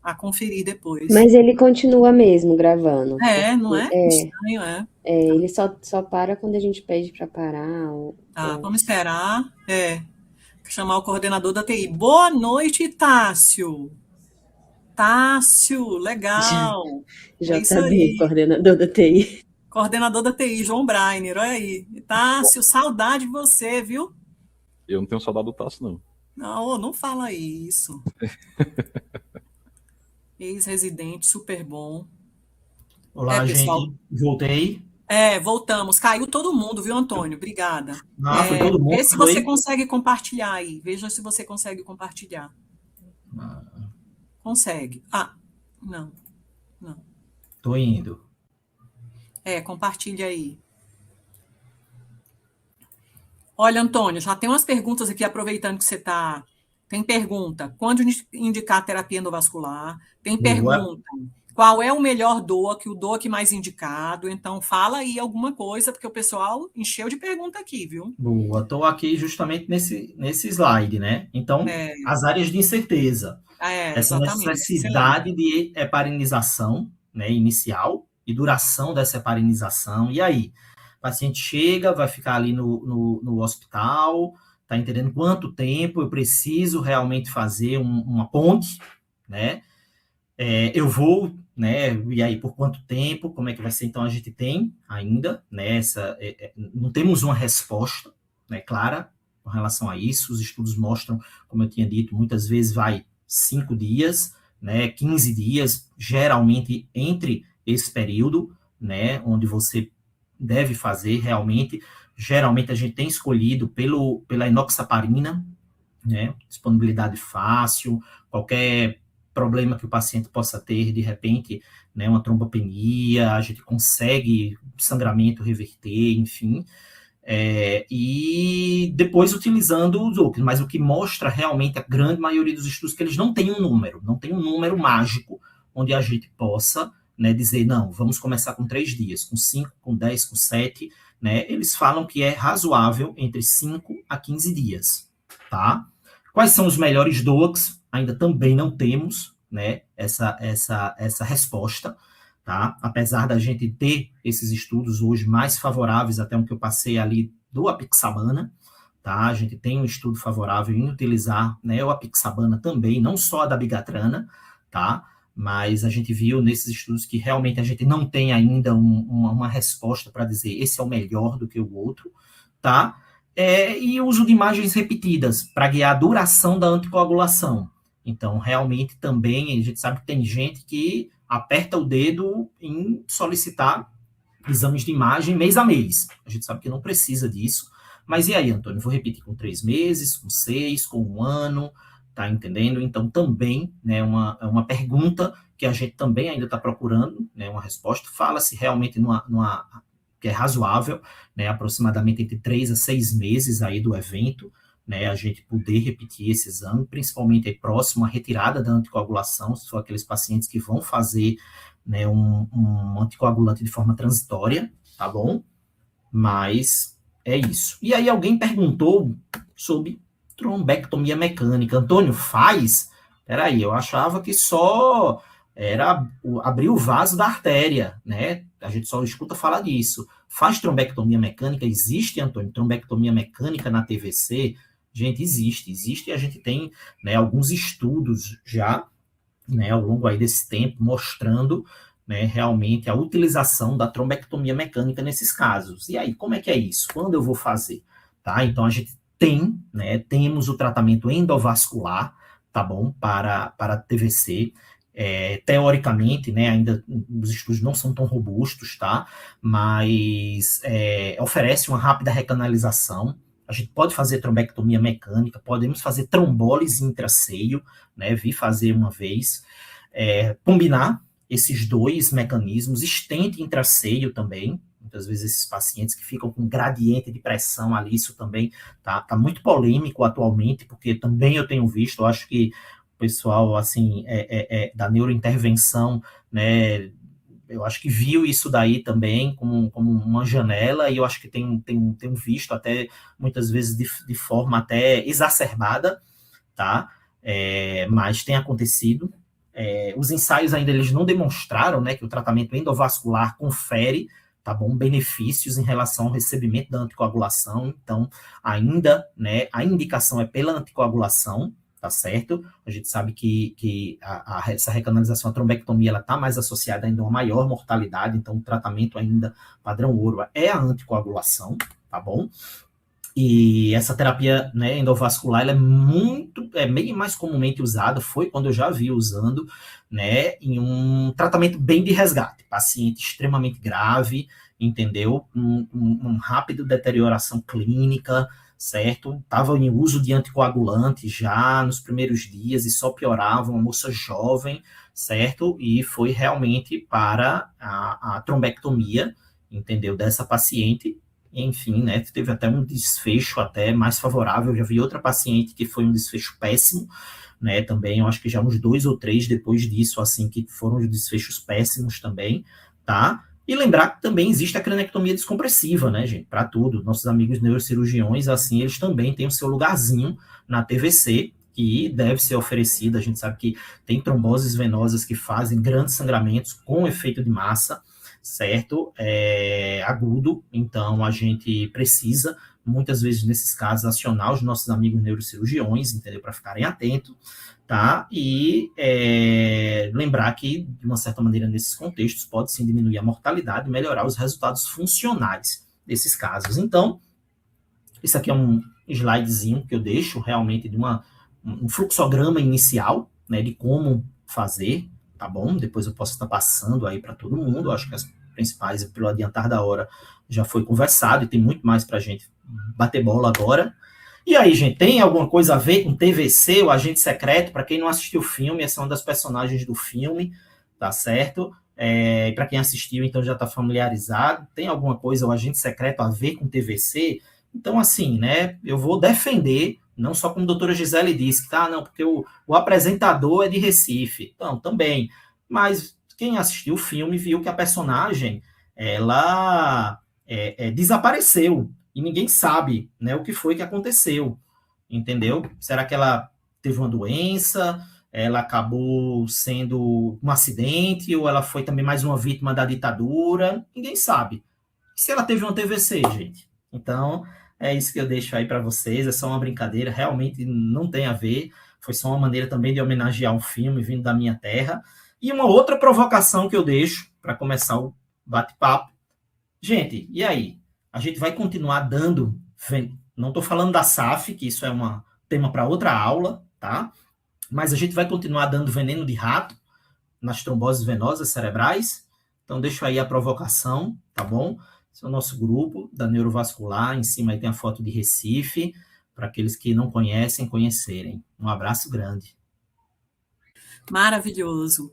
A conferir depois. Mas ele continua mesmo gravando. Não é? Estranho, ele só para quando a gente pede para parar. Vamos esperar. Chamar o coordenador da TI. Boa noite, Tássio. Tássio, legal. JB, coordenador da TI. Coordenador da TI, João Brainer, olha aí. Tássio, saudade de você, viu? Eu não tenho saudade do Tássio, não. Não fala isso. Ex-residente, super bom. Olá, pessoal. gente. Voltei. Voltamos. Caiu todo mundo, viu, Antônio? Obrigada. Foi todo mundo. Vê se você consegue compartilhar aí. Veja se você consegue compartilhar. Consegue. Não. Tô indo. Compartilha aí. Olha, Antônio, já tem umas perguntas aqui, aproveitando que você está... Tem pergunta, quando indicar terapia endovascular? Tem pergunta, qual é o melhor DOAC, o DOAC mais indicado? Então, fala aí alguma coisa, porque o pessoal encheu de pergunta aqui, viu? Boa, estou aqui justamente nesse slide, né? Então, as áreas de incerteza. Essa necessidade de heparinização, né, inicial e duração dessa heparinização. E aí? O paciente chega, vai ficar ali no hospital, tá entendendo quanto tempo eu preciso realmente fazer uma ponte, né? Eu vou, né? E aí, por quanto tempo? Como é que vai ser? Então, a gente tem ainda, né? Não temos uma resposta, né, clara com relação a isso. Os estudos mostram, como eu tinha dito, muitas vezes vai 5 dias, né? 15 dias, geralmente entre esse período, né? Onde você deve fazer realmente. Geralmente a gente tem escolhido pela enoxaparina, né? Disponibilidade fácil, qualquer problema que o paciente possa ter, de repente, né, uma trombopenia, a gente consegue sangramento reverter, enfim, e depois utilizando os outros, mas o que mostra realmente a grande maioria dos estudos que eles não têm um número mágico onde a gente possa, né, dizer, não, vamos começar com 3 dias, com 5, com 10, com 7, né, eles falam que é razoável entre 5 a 15 dias, tá? Quais são os melhores DOACs? Ainda também não temos, né, essa resposta, tá? Apesar da gente ter esses estudos hoje mais favoráveis, até o que eu passei ali do apixabana, tá? A gente tem um estudo favorável em utilizar, né, o apixabana também, não só a dabigatrana, tá? Mas a gente viu nesses estudos que realmente a gente não tem ainda uma resposta para dizer esse é o melhor do que o outro, tá? E o uso de imagens repetidas para guiar a duração da anticoagulação. Então, realmente, também, a gente sabe que tem gente que aperta o dedo em solicitar exames de imagem mês a mês. A gente sabe que não precisa disso. Mas e aí, Antônio? Vou repetir com 3 meses, com 6, com 1 ano, tá entendendo? Então, também, né, uma pergunta que a gente também ainda está procurando, né, uma resposta. Fala-se realmente que é razoável, né, aproximadamente entre 3 a 6 meses aí do evento, né, a gente poder repetir esse exame, principalmente aí próximo à retirada da anticoagulação, se for aqueles pacientes que vão fazer, né, um anticoagulante de forma transitória, tá bom? Mas é isso. E aí alguém perguntou sobre trombectomia mecânica. Antônio, faz? Peraí, eu achava que só era abrir o vaso da artéria, né? A gente só escuta falar disso. Faz trombectomia mecânica? Existe, Antônio, trombectomia mecânica na TVC? Gente, existe, e a gente tem, né, alguns estudos já, né, ao longo aí desse tempo, mostrando, né, realmente a utilização da trombectomia mecânica nesses casos. E aí, como é que é isso? Quando eu vou fazer? Tá? Então, a gente temos o tratamento endovascular, tá bom, para TVC. Teoricamente, né, ainda os estudos não são tão robustos, tá? Mas oferece uma rápida recanalização. A gente pode fazer trombectomia mecânica, podemos fazer trombólise intraceio, né, vi fazer uma vez, combinar esses 2 mecanismos, estente intraceio também, muitas vezes esses pacientes que ficam com gradiente de pressão ali, isso também tá muito polêmico atualmente, porque também eu tenho visto, eu acho que o pessoal, assim, da neurointervenção, né, eu acho que viu isso daí também como uma janela, e eu acho que tem visto até, muitas vezes, de forma até exacerbada, tá? Mas tem acontecido. Os ensaios ainda eles não demonstraram, né, que o tratamento endovascular confere, tá bom, benefícios em relação ao recebimento da anticoagulação, então, ainda, né, a indicação é pela anticoagulação, tá certo? A gente sabe que essa recanalização, a trombectomia, ela está mais associada ainda a uma maior mortalidade, então o tratamento ainda padrão ouro é a anticoagulação, tá bom? E essa terapia, né, endovascular, ela é meio mais comumente usada, foi quando eu já vi usando, né, em um tratamento bem de resgate, paciente extremamente grave, entendeu? Um rápido deterioração clínica, certo? Estava em uso de anticoagulante já nos primeiros dias e só piorava, uma moça jovem, certo? E foi realmente para a trombectomia, entendeu? Dessa paciente, enfim, né? Teve até um desfecho até mais favorável. Eu já vi outra paciente que foi um desfecho péssimo, né? Também, eu acho que já uns 2 ou 3 depois disso, assim, que foram os desfechos péssimos também, tá? E lembrar que também existe a cranectomia descompressiva, né, gente? Para tudo. Nossos amigos neurocirurgiões, assim, eles também têm o seu lugarzinho na TVC, que deve ser oferecida. A gente sabe que tem tromboses venosas que fazem grandes sangramentos com efeito de massa, certo? Agudo. Então, a gente precisa, muitas vezes, nesses casos, acionar os nossos amigos neurocirurgiões, entendeu? Para ficarem atentos, tá? E lembrar que, de uma certa maneira, nesses contextos, pode sim diminuir a mortalidade e melhorar os resultados funcionais desses casos. Então, isso aqui é um slidezinho que eu deixo realmente de um fluxograma inicial, né, de como fazer, tá bom? Depois eu posso estar passando aí para todo mundo. Eu acho que as principais, pelo adiantar da hora, já foi conversado e tem muito mais para a gente bater bola agora. E aí, gente, tem alguma coisa a ver com TVC, o Agente Secreto? Para quem não assistiu o filme, essa é uma das personagens do filme, tá certo? Para quem assistiu, então já está familiarizado. Tem alguma coisa, o Agente Secreto, a ver com TVC? Então, assim, né, eu vou defender, não só como a doutora Gisele disse, que não, porque o apresentador é de Recife. Então, também. Mas quem assistiu o filme viu que a personagem, ela desapareceu. E ninguém sabe, né, o que foi que aconteceu, entendeu? Será que ela teve uma doença, ela acabou sendo um acidente, ou ela foi também mais uma vítima da ditadura? Ninguém sabe. E se ela teve uma TVC, gente? Então, é isso que eu deixo aí para vocês, é só uma brincadeira, realmente não tem a ver, foi só uma maneira também de homenagear um filme vindo da minha terra. E uma outra provocação que eu deixo, para começar o bate-papo. Gente, e aí? A gente vai continuar dando, não estou falando da SAF, que isso é um tema para outra aula, tá? Mas a gente vai continuar dando veneno de rato nas tromboses venosas cerebrais. Então, deixo aí a provocação, tá bom? Esse é o nosso grupo da neurovascular. Em cima aí tem a foto de Recife, para aqueles que não conhecem, conhecerem. Um abraço grande. Maravilhoso.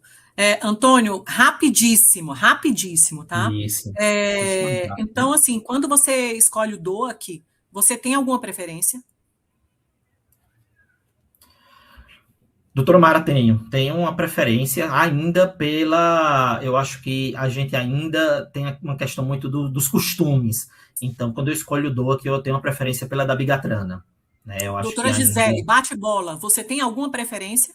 Antônio, rapidíssimo, tá? Isso. Então, assim, quando você escolhe o DOAC, você tem alguma preferência? Doutora Mara, tenho uma preferência ainda eu acho que a gente ainda tem uma questão muito dos costumes. Então, quando eu escolho o DOAC, eu tenho uma preferência pela dabigatrana. Né? Eu acho doutora Gisele, bate bola, você tem alguma preferência?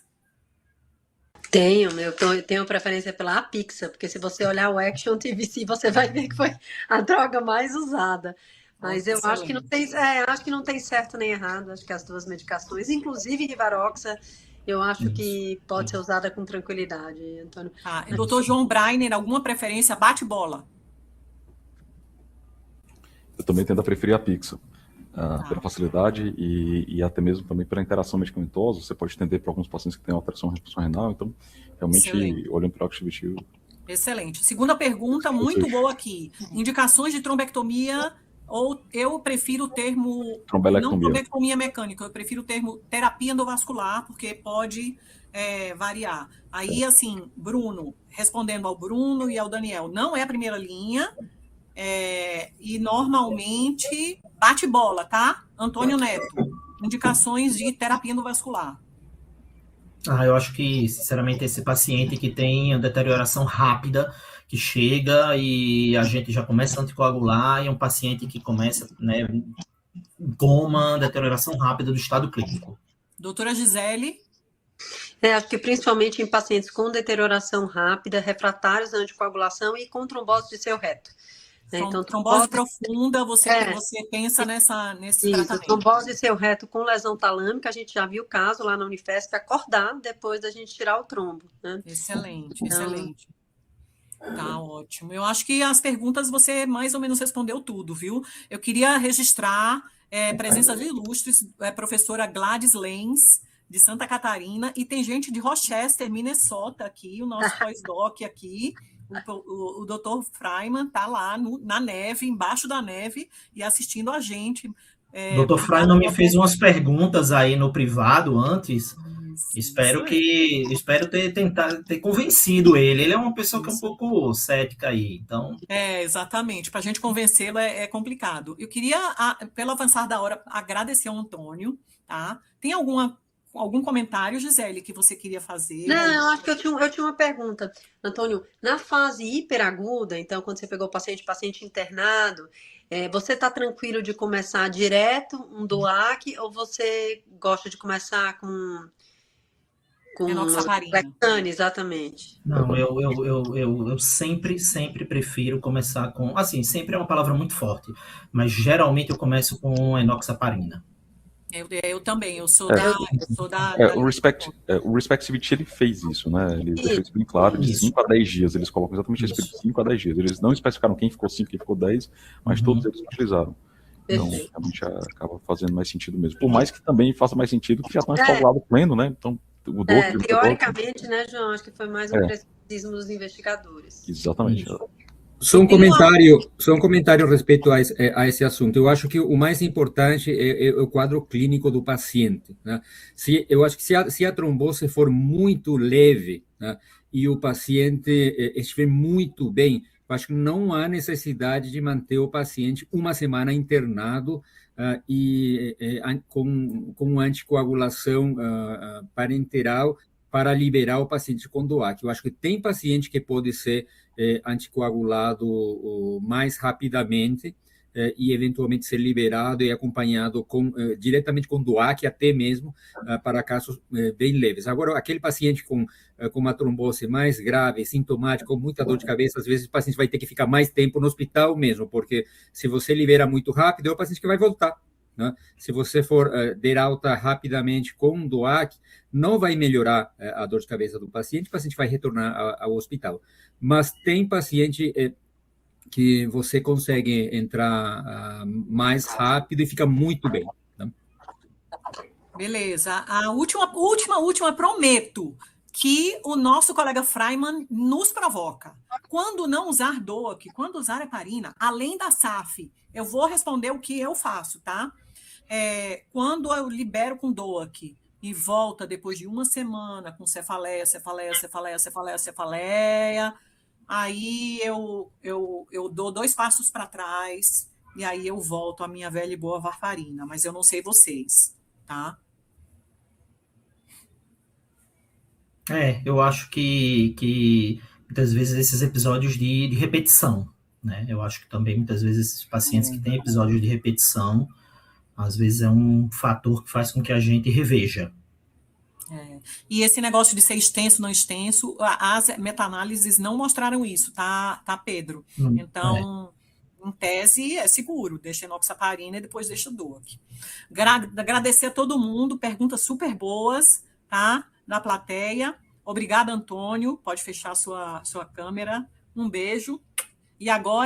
Eu tenho preferência pela Apixa, porque se você olhar o Action TVC, você vai ver que foi a droga mais usada. Mas eu acho que não tem certo nem errado, acho que as duas medicações, inclusive Rivaroxa, eu acho que pode ser usada com tranquilidade, Antônio. E doutor João Breiner, alguma preferência? Bate bola. Eu também tendo a preferir a Apixa. Pela facilidade e até mesmo também pela interação medicamentosa. Você pode estender para alguns pacientes que têm alteração na respiração renal, então realmente olhando para o objetivo. Excelente. Segunda pergunta, muito boa aqui. Indicações de trombectomia, ou eu prefiro o termo não trombectomia mecânica, eu prefiro o termo terapia endovascular, porque pode variar. Aí, assim, Bruno, respondendo ao Bruno e ao Daniel, não é a primeira linha, e normalmente bate bola, tá? Antônio Neto, indicações de terapia endovascular. Eu acho que, sinceramente, esse paciente que tem a deterioração rápida, que chega e a gente já começa a anticoagular, e é um paciente que começa, né, coma, deterioração rápida do estado clínico. Doutora Gisele? Acho que principalmente em pacientes com deterioração rápida, refratários à anticoagulação e com trombose de seu reto. Então, trombose profunda, você pensa nesse tratamento. Trombose de seu reto com lesão talâmica, a gente já viu o caso lá na Unifesp acordar depois da gente tirar o trombo. Né? Excelente. Tá ótimo. Eu acho que as perguntas você mais ou menos respondeu tudo, viu? Eu queria registrar presença de ilustres, professora Gladys Lenz, de Santa Catarina, e tem gente de Rochester, Minnesota, aqui, o nosso pós-doc aqui, o Dr. Freiman está lá na neve, embaixo da neve, e assistindo a gente. Dr. Freiman me fez umas perguntas aí no privado antes. Espero ter convencido ele. Ele é uma pessoa que é um pouco cética aí, então. Exatamente. Para a gente convencê-lo é complicado. Eu queria, pelo avançar da hora, agradecer ao Antônio, tá? Tem algum comentário, Gisele, que você queria fazer? Não, eu acho que eu tinha uma pergunta. Antônio, na fase hiperaguda, então, quando você pegou o paciente internado, você está tranquilo de começar direto um DOAC ou você gosta de começar com enoxaparina? Exatamente. Não, eu sempre prefiro começar com... Assim, sempre é uma palavra muito forte, mas geralmente eu começo com enoxaparina. Eu também, eu sou da... O Respectivity, ele fez isso, né? Ele deixou isso bem claro, de 5 a 10 dias. Eles colocam exatamente isso, de 5 a 10 dias. Eles não especificaram quem ficou 5, quem ficou 10, mas todos eles utilizaram. Então, realmente acaba fazendo mais sentido mesmo. Por mais que também faça mais sentido que já estão anticoagulado pleno, né? Então, o teoricamente, né, João? Acho que foi mais um preciosismo dos investigadores. Exatamente. Só um comentário a respeito a esse assunto. Eu acho que o mais importante é o quadro clínico do paciente, né? Eu acho que se a trombose for muito leve, né, e o paciente estiver muito bem, eu acho que não há necessidade de manter o paciente uma semana internado com anticoagulação parenteral para liberar o paciente com DOAC. Eu acho que tem paciente que pode ser anticoagulado mais rapidamente e eventualmente ser liberado e acompanhado diretamente com DOAC, até mesmo para casos bem leves. Agora, aquele paciente com uma trombose mais grave, sintomática, com muita dor de cabeça, às vezes o paciente vai ter que ficar mais tempo no hospital mesmo, porque se você libera muito rápido, é o paciente que vai voltar, né? Se você for der alta rapidamente com um DOAC, não vai melhorar a dor de cabeça do paciente, o paciente vai retornar ao hospital. Mas tem paciente que você consegue entrar mais rápido e fica muito bem, né? Beleza. A última, prometo que o nosso colega Freiman nos provoca. Quando não usar DOAC, quando usar heparina, além da SAF, eu vou responder o que eu faço, tá? Quando eu libero com DOAC e volta depois de uma semana com cefaleia, aí eu dou 2 passos para trás e aí eu volto à minha velha e boa varfarina, mas eu não sei vocês, tá? Eu acho que muitas vezes esses episódios de repetição, né? Eu acho que também muitas vezes esses pacientes que têm episódios de repetição, às vezes é um fator que faz com que a gente reveja. E esse negócio de ser extenso, não extenso, as meta-análises não mostraram isso, tá Pedro? Então, em tese, é seguro, deixa enoxaparina e depois deixa o DOAC. Agradecer a todo mundo, perguntas super boas, tá? Da plateia. Obrigada, Antônio. Pode fechar sua câmera. Um beijo. E agora